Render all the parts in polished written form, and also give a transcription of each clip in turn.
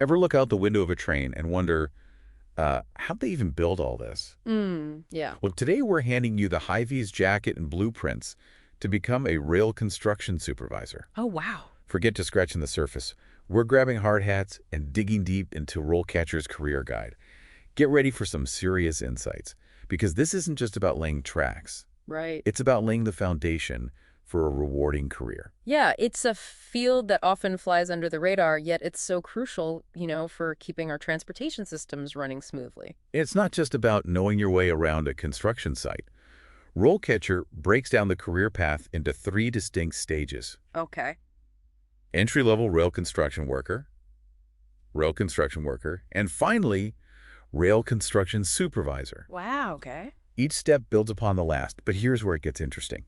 Ever look out the window of a train and wonder, how'd they even build all this? Yeah. Well, today we're handing you the high-vis jacket and blueprints to become a rail construction supervisor. Oh, wow. Forget just scratching the surface. We're grabbing hard hats and digging deep into RoleCatcher's career guide. Get ready for some serious insights, because this isn't just about laying tracks. Right. It's about laying the foundation for a rewarding career. Yeah, it's a field that often flies under the radar, yet it's so crucial, for keeping our transportation systems running smoothly. It's not just about knowing your way around a construction site. RoleCatcher breaks down the career path into three distinct stages. Okay. Entry-level rail construction worker, and finally, rail construction supervisor. Wow, okay. Each step builds upon the last, but here's where it gets interesting.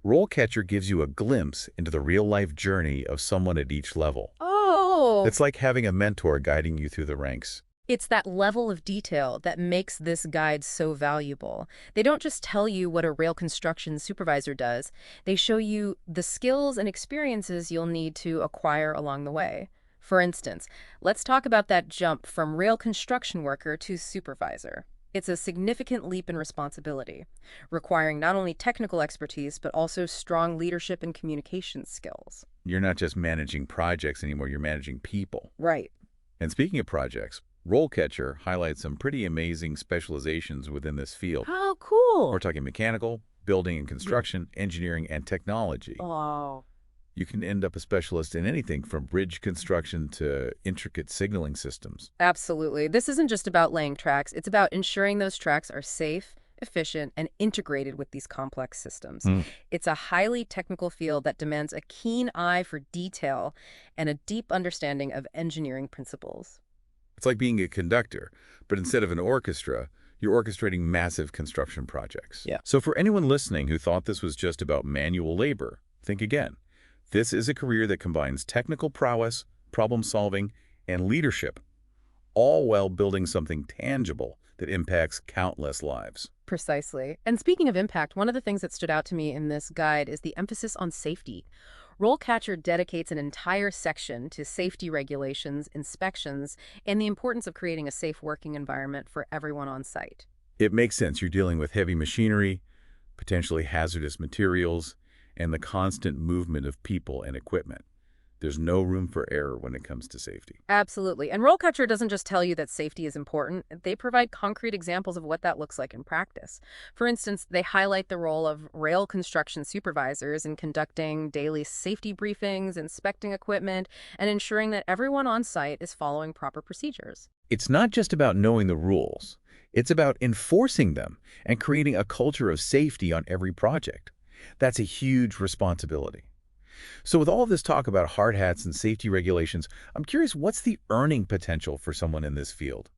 RoleCatcher gives you a glimpse into the real-life journey of someone at each level. Oh, It's like having a mentor guiding you through the ranks. it's that level of detail that makes this guide so valuable. They don't just tell you what a rail construction supervisor does. They show you the skills and experiences you'll need to acquire along the way. For instance, let's talk about that jump from rail construction worker to supervisor. It's a significant leap in responsibility, requiring not only technical expertise, but also strong leadership and communication skills. You're not just managing projects anymore, you're managing people. Right. And speaking of projects, RoleCatcher highlights some pretty amazing specializations within this field. Oh, cool. We're talking mechanical, building and construction, engineering, and technology. Oh, You can end up a specialist in anything from bridge construction to intricate signaling systems. absolutely. This isn't just about laying tracks. It's about ensuring those tracks are safe, efficient, and integrated with these complex systems. Hmm. It's a highly technical field that demands a keen eye for detail and a deep understanding of engineering principles. It's like being a conductor, but instead of an orchestra, you're orchestrating massive construction projects. Yeah. So for anyone listening who thought this was just about manual labor, think again. This is a career that combines technical prowess, problem solving, and leadership, all while building something tangible that impacts countless lives. Precisely. And speaking of impact, one of the things that stood out to me in this guide is the emphasis on safety. RoleCatcher dedicates an entire section to safety regulations, inspections, and the importance of creating a safe working environment for everyone on site. It makes sense. You're dealing with heavy machinery, potentially hazardous materials, and the constant movement of people and equipment. There's no room for error when it comes to safety. Absolutely. And RoleCatcher doesn't just tell you that safety is important, they provide concrete examples of what that looks like in practice. For instance, they highlight the role of rail construction supervisors in conducting daily safety briefings, inspecting equipment, and ensuring that everyone on site is following proper procedures. It's not just about knowing the rules. It's about enforcing them and creating a culture of safety on every project. That's a huge responsibility. So with all this talk about hard hats and safety regulations, I'm curious, what's the earning potential for someone in this field?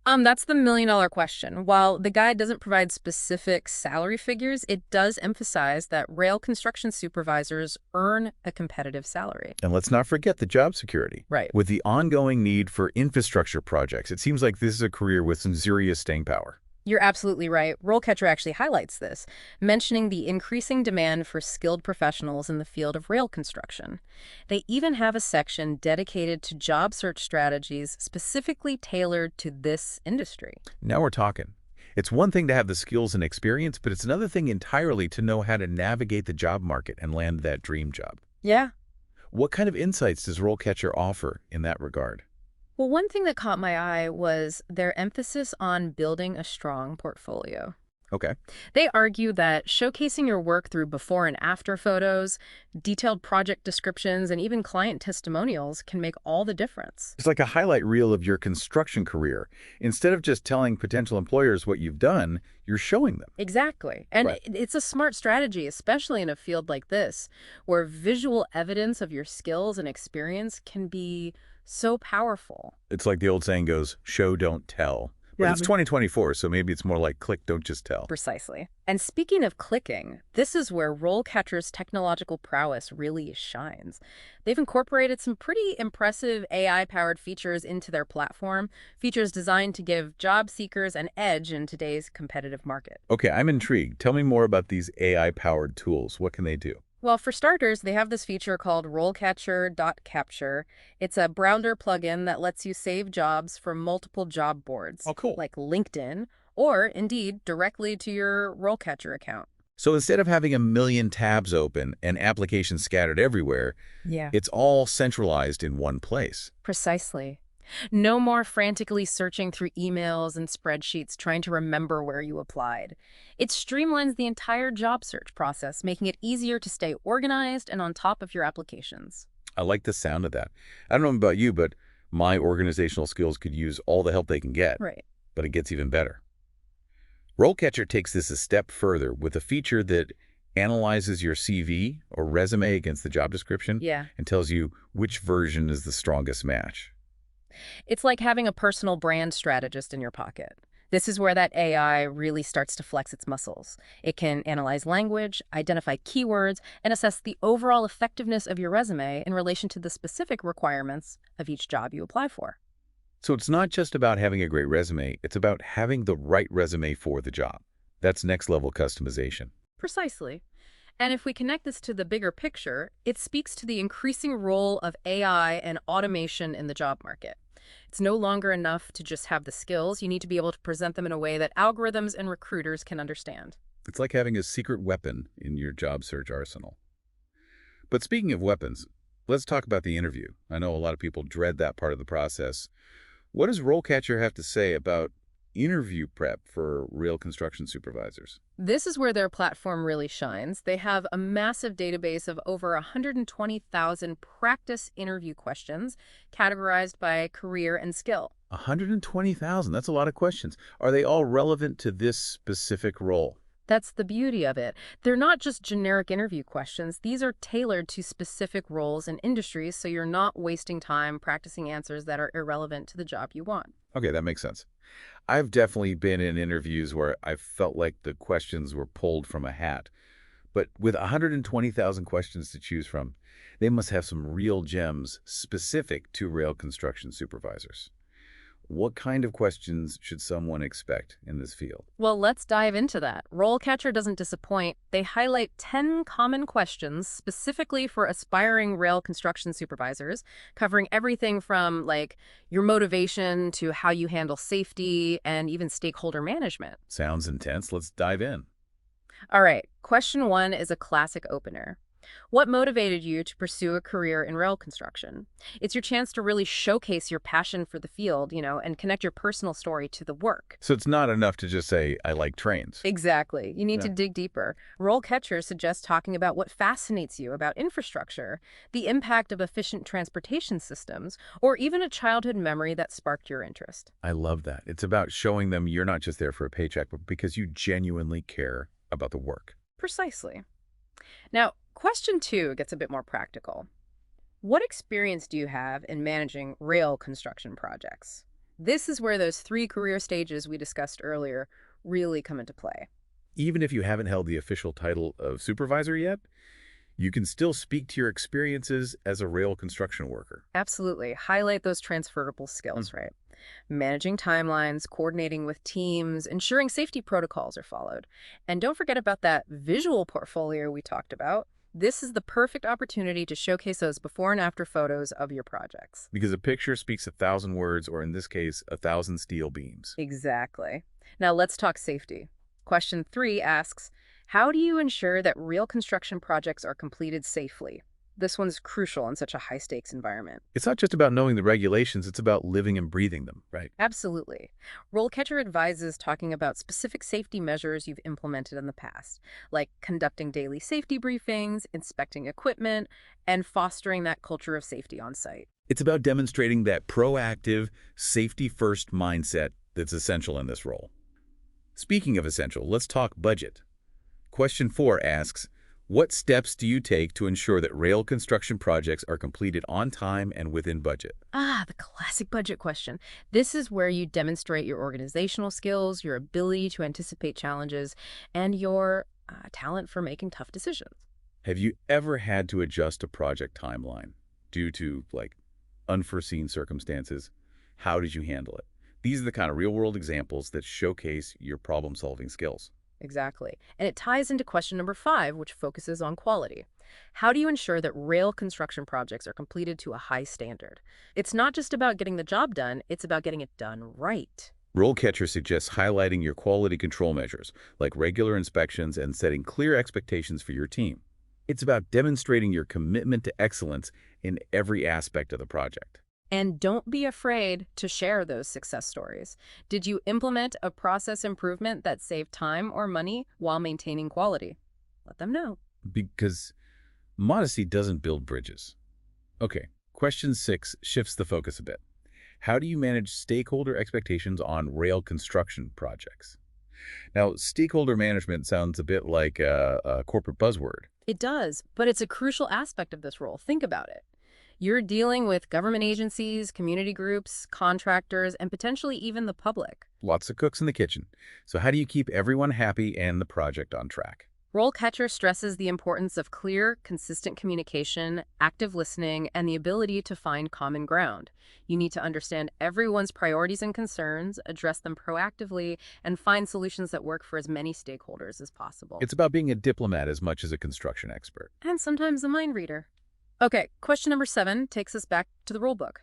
That's the million-dollar question. While the guide doesn't provide specific salary figures, it does emphasize that rail construction supervisors earn a competitive salary. And let's not forget the job security. Right. With the ongoing need for infrastructure projects, it seems like this is a career with some serious staying power. You're absolutely right. RoleCatcher actually highlights this, mentioning the increasing demand for skilled professionals in the field of rail construction. They even have a section dedicated to job search strategies specifically tailored to this industry. Now we're talking. It's one thing to have the skills and experience, but it's another thing entirely to know how to navigate the job market and land that dream job. Yeah. What kind of insights does RoleCatcher offer in that regard? Well, one thing that caught my eye was their emphasis on building a strong portfolio. Okay. They argue that showcasing your work through before and after photos, detailed project descriptions, and even client testimonials can make all the difference. It's like a highlight reel of your construction career. Instead of just telling potential employers what you've done, you're showing them. Exactly. And Right. it's a smart strategy, especially in a field like this, where visual evidence of your skills and experience can be so powerful. It's like the old saying goes, show, don't tell. But Yeah, it's 2024, so maybe it's more like click, don't just tell. Precisely. And speaking of clicking, this is where RoleCatcher's technological prowess really shines. They've incorporated some pretty impressive AI-powered features into their platform, features designed to give job seekers an edge in today's competitive market. Okay, I'm intrigued. Tell me more about these AI-powered tools. What can they do? Well, for starters, they have this feature called RoleCatcher.capture. It's a Browser plugin that lets you save jobs from multiple job boards, Oh, cool. like LinkedIn, or Indeed, directly to your RoleCatcher account. So instead of having a million tabs open and applications scattered everywhere, Yeah. it's all centralized in one place. Precisely. No more frantically searching through emails and spreadsheets trying to remember where you applied. It streamlines the entire job search process, making it easier to stay organized and on top of your applications. I like the sound of that. I don't know about you, but my organizational skills could use all the help they can get, Right. but it gets even better. RoleCatcher takes this a step further with a feature that analyzes your CV or resume against the job description Yeah. and tells you which version is the strongest match. It's like having a personal brand strategist in your pocket. This is where that AI really starts to flex its muscles. It can analyze language, identify keywords, and assess the overall effectiveness of your resume in relation to the specific requirements of each job you apply for. So it's not just about having a great resume, it's about having the right resume for the job. That's next level customization. Precisely. And if we connect this to the bigger picture, it speaks to the increasing role of AI and automation in the job market. It's no longer enough to just have the skills. You need to be able to present them in a way that algorithms and recruiters can understand. It's like having a secret weapon in your job search arsenal. But speaking of weapons, let's talk about the interview. I know a lot of people dread that part of the process. What does RoleCatcher have to say about interview prep for rail construction supervisors? This is where their platform really shines. They have a massive database of over 120,000 practice interview questions categorized by career and skill. 120,000. That's a lot of questions. Are they all relevant to this specific role? That's the beauty of it. They're not just generic interview questions. These are tailored to specific roles and industries, so you're not wasting time practicing answers that are irrelevant to the job you want. Okay, that makes sense. I've definitely been in interviews where I felt like the questions were pulled from a hat. But with 120,000 questions to choose from, they must have some real gems specific to rail construction supervisors. What kind of questions should someone expect in this field? Well, let's dive into that. RoleCatcher doesn't disappoint. They highlight 10 common questions specifically for aspiring rail construction supervisors, covering everything from like your motivation to how you handle safety and even stakeholder management. Sounds intense. Let's dive in. All right, question one is a classic opener. What motivated you to pursue a career in rail construction? It's your chance to really showcase your passion for the field, and connect your personal story to the work. So it's not enough to just say, I like trains. Exactly. You need Yeah. to dig deeper. RoleCatcher suggests talking about what fascinates you about infrastructure, the impact of efficient transportation systems, or even a childhood memory that sparked your interest. I love that. It's about showing them you're not just there for a paycheck, but because you genuinely care about the work. Precisely. Now, question two gets a bit more practical. What experience do you have in managing rail construction projects? This is where those three career stages we discussed earlier really come into play. Even if you haven't held the official title of supervisor yet, you can still speak to your experiences as a rail construction worker. Absolutely. Highlight those transferable skills, right? Managing timelines, coordinating with teams, ensuring safety protocols are followed. And don't forget about that visual portfolio we talked about. This is the perfect opportunity to showcase those before and after photos of your projects. Because a picture speaks 1,000 words, or in this case, 1,000 steel beams. Exactly. Now let's talk safety. Question three asks, how do you ensure that real construction projects are completed safely? This one's crucial in such a high-stakes environment. It's not just about knowing the regulations, it's about living and breathing them, right? Absolutely. RoleCatcher advises talking about specific safety measures you've implemented in the past, like conducting daily safety briefings, inspecting equipment, and fostering that culture of safety on site. It's about demonstrating that proactive, safety-first mindset that's essential in this role. Speaking of essential, let's talk budget. Question 4 asks, what steps do you take to ensure that rail construction projects are completed on time and within budget? Ah, the classic budget question. This is where you demonstrate your organizational skills, your ability to anticipate challenges, and your talent for making tough decisions. Have you ever had to adjust a project timeline due to, unforeseen circumstances? How did you handle it? These are the kind of real-world examples that showcase your problem-solving skills. Exactly. And it ties into question number 5, which focuses on quality. How do you ensure that rail construction projects are completed to a high standard? It's not just about getting the job done, it's about getting it done right. RoleCatcher suggests highlighting your quality control measures, like regular inspections and setting clear expectations for your team. It's about demonstrating your commitment to excellence in every aspect of the project. And don't be afraid to share those success stories. Did you implement a process improvement that saved time or money while maintaining quality? Let them know. Because modesty doesn't build bridges. Okay, question 6 shifts the focus a bit. How do you manage stakeholder expectations on rail construction projects? Now, stakeholder management sounds a bit like a corporate buzzword. It does, but it's a crucial aspect of this role. Think about it. You're dealing with government agencies, community groups, contractors, and potentially even the public. Lots of cooks in the kitchen. So how do you keep everyone happy and the project on track? RoleCatcher stresses the importance of clear, consistent communication, active listening, and the ability to find common ground. You need to understand everyone's priorities and concerns, address them proactively, and find solutions that work for as many stakeholders as possible. It's about being a diplomat as much as a construction expert. And sometimes a mind reader. Okay, question number 7 takes us back to the rulebook.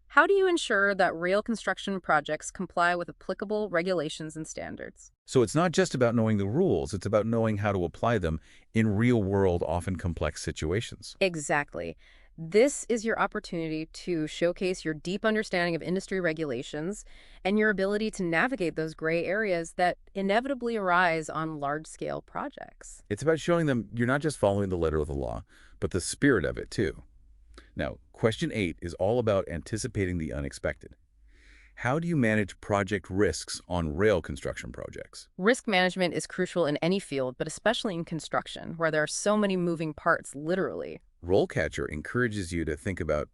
How do you ensure that rail construction projects comply with applicable regulations and standards? So it's not just about knowing the rules, it's about knowing how to apply them in real-world, often complex situations. Exactly. This is your opportunity to showcase your deep understanding of industry regulations and your ability to navigate those gray areas that inevitably arise on large-scale projects. It's about showing them you're not just following the letter of the law, but the spirit of it too. Now, question 8 is all about anticipating the unexpected. How do you manage project risks on rail construction projects? Risk management is crucial in any field, but especially in construction, where there are so many moving parts, literally. RoleCatcher encourages you to think about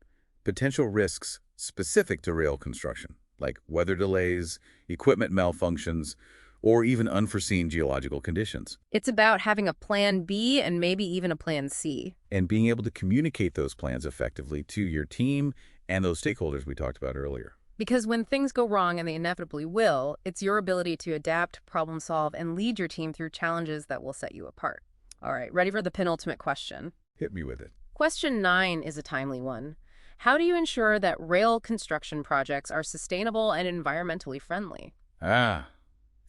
potential risks specific to rail construction, like weather delays, equipment malfunctions, or even unforeseen geological conditions, It's about having a plan B and maybe even a plan C. and being able to communicate those plans effectively to your team and those stakeholders we talked about earlier. Because when things go wrong, and they inevitably will, it's your ability to adapt, problem solve, and lead your team through challenges that will set you apart. All right, ready for the penultimate question? Hit me with it. Question 9 is a timely one. How do you ensure that rail construction projects are sustainable and environmentally friendly?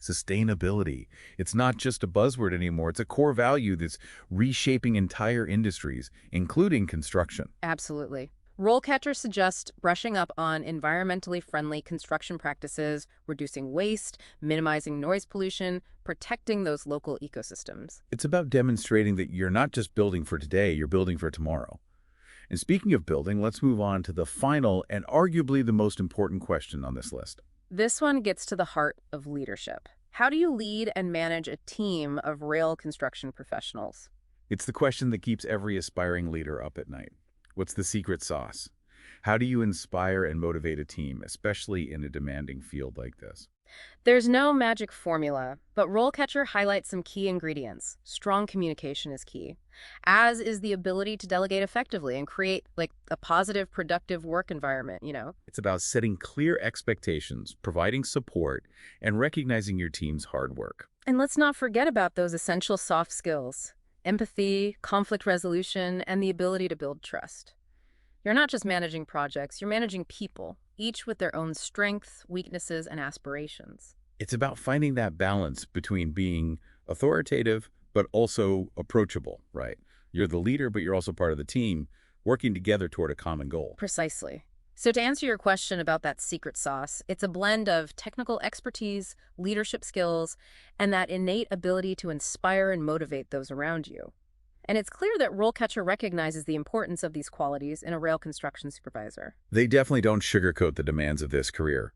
Sustainability. It's not just a buzzword anymore. It's a core value that's reshaping entire industries, including construction. Absolutely. RoleCatcher suggests brushing up on environmentally friendly construction practices, reducing waste, minimizing noise pollution, protecting those local ecosystems. It's about demonstrating that you're not just building for today, you're building for tomorrow. And speaking of building, let's move on to the final and arguably the most important question on this list. This one gets to the heart of leadership. How do you lead and manage a team of rail construction professionals? It's the question that keeps every aspiring leader up at night. What's the secret sauce? How do you inspire and motivate a team, especially in a demanding field like this? There's no magic formula, but RoleCatcher highlights some key ingredients. Strong communication is key, as is the ability to delegate effectively and create a positive, productive work environment. It's about setting clear expectations, providing support, and recognizing your team's hard work. And let's not forget about those essential soft skills: empathy, conflict resolution, and the ability to build trust. You're not just managing projects, you're managing people, each with their own strengths, weaknesses, and aspirations. It's about finding that balance between being authoritative but also approachable, right? You're the leader, but you're also part of the team, working together toward a common goal. Precisely. So to answer your question about that secret sauce, it's a blend of technical expertise, leadership skills, and that innate ability to inspire and motivate those around you. And it's clear that RoleCatcher recognizes the importance of these qualities in a rail construction supervisor. They definitely don't sugarcoat the demands of this career,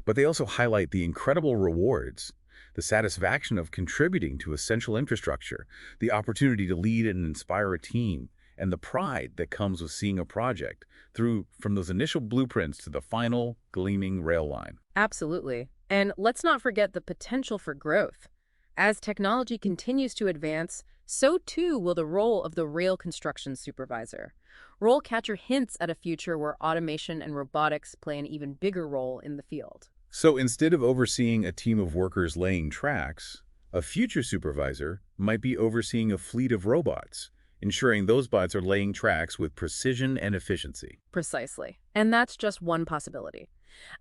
but they also highlight the incredible rewards, the satisfaction of contributing to essential infrastructure, the opportunity to lead and inspire a team, and the pride that comes with seeing a project through from those initial blueprints to the final gleaming rail line. Absolutely. And let's not forget the potential for growth. As technology continues to advance, so too will the role of the rail construction supervisor. RoleCatcher hints at a future where automation and robotics play an even bigger role in the field. So instead of overseeing a team of workers laying tracks, A future supervisor might be overseeing a fleet of robots, ensuring those bots are laying tracks with precision and efficiency. Precisely. And that's just one possibility.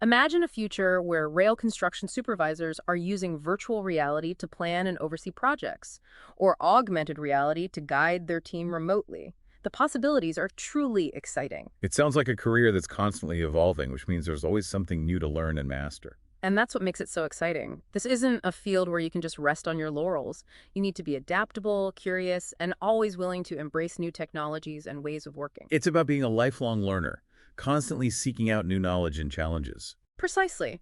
Imagine a future where rail construction supervisors are using virtual reality to plan and oversee projects, or augmented reality to guide their team remotely. The possibilities are truly exciting. It sounds like a career that's constantly evolving, which means there's always something new to learn and master. And that's what makes it so exciting. This isn't a field where you can just rest on your laurels. You need to be adaptable, curious, and always willing to embrace new technologies and ways of working. It's about being a lifelong learner, constantly seeking out new knowledge and challenges. Precisely.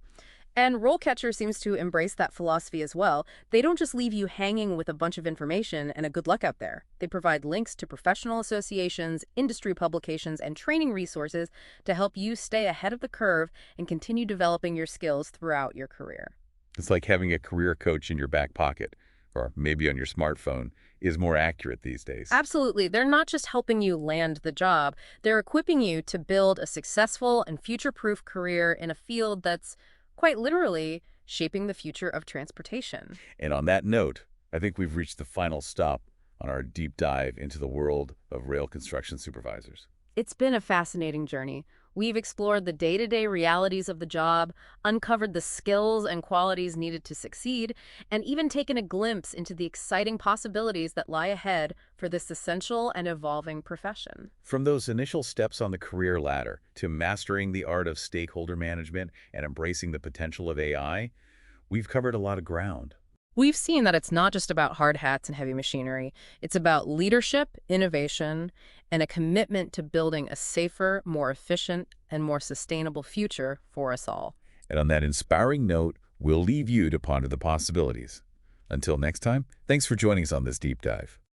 And RoleCatcher seems to embrace that philosophy as well. They don't just leave you hanging with a bunch of information and a good luck out there. They provide links to professional associations, industry publications, and training resources to help you stay ahead of the curve and continue developing your skills throughout your career. It's like having a career coach in your back pocket, or maybe on your smartphone, is more accurate these days. Absolutely. They're not just helping you land the job, they're equipping you to build a successful and future-proof career in a field that's quite literally shaping the future of transportation. And on that note, I think we've reached the final stop on our deep dive into the world of rail construction supervisors. It's been a fascinating journey. We've explored the day-to-day realities of the job, uncovered the skills and qualities needed to succeed, and even taken a glimpse into the exciting possibilities that lie ahead for this essential and evolving profession. From those initial steps on the career ladder to mastering the art of stakeholder management and embracing the potential of AI, we've covered a lot of ground. We've seen that it's not just about hard hats and heavy machinery. It's about leadership, innovation, and a commitment to building a safer, more efficient, and more sustainable future for us all. And on that inspiring note, we'll leave you to ponder the possibilities. Until next time, thanks for joining us on this deep dive.